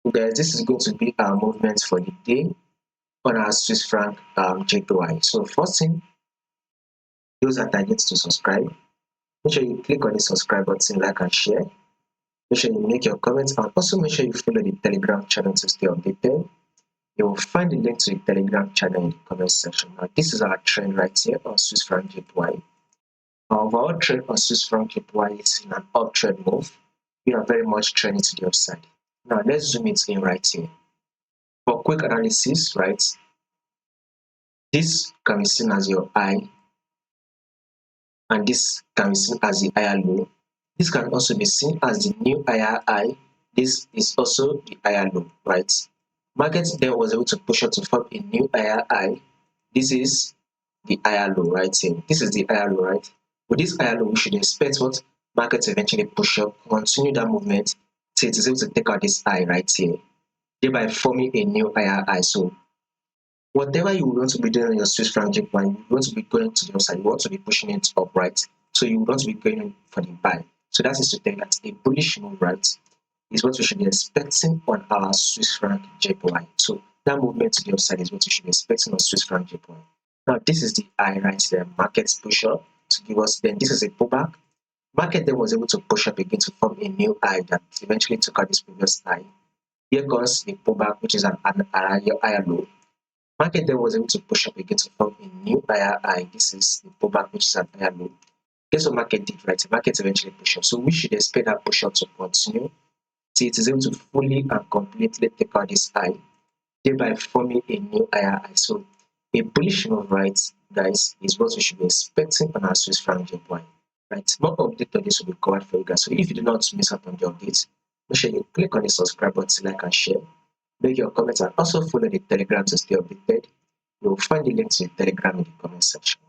So guys, this is going to be our movement for the day on our Swiss franc JPY. So first thing, those that are yet to subscribe, make sure you click on the subscribe button, like and share. Make sure you make your comments, and also make sure you follow the Telegram channel to stay updated. You will find the link to the Telegram channel in the comment section. Now, this is our trend right here on Swiss franc JPY. Our overall trend on Swiss franc JPY is in an uptrend move. We are very much trending to the upside. Now, let's zoom it in right here. For quick analysis, right, this can be seen as your high, and this can be seen as the higher low. This can also be seen as the new higher high. This is also the higher low, right? Market then was able to push up to form a new higher high. This is the higher low right here. This is the higher low, right? With this higher low, we should expect what markets eventually push up, continue that movement till it is able to take out this high right here, thereby forming a new higher high. So whatever you want to be doing on your Swiss franc JPY, you want to be going to the upside, you want to be pushing it up, right? So you want to be going for the buy. So that is to tell you that a bullish move, right, is what we should be expecting on our Swiss franc JPY. So that movement to the upside is what we should be expecting on Swiss franc JPY. Now this is the high right there, markets push up to give us, then this is a pullback. Market then was able to push up again to form a new high that eventually took out this previous high. Here comes the pullback, which is an higher low. Market then was able to push up again to form a new higher high. This is the pullback, which is an higher low. Guess what market did, right? The market eventually pushed up. So we should expect that push up to continue till it is able to fully and completely take out this high, thereby forming a new higher high. So a bullish move, right, guys, is what we should be expecting on our Swiss franc JPY. Right, more update on this will be covered for you guys. So if you do not miss out on the updates, make sure you click on the subscribe button, like and share. Make your comments and also follow the Telegram to stay updated. You will find the link to the Telegram in the comment section.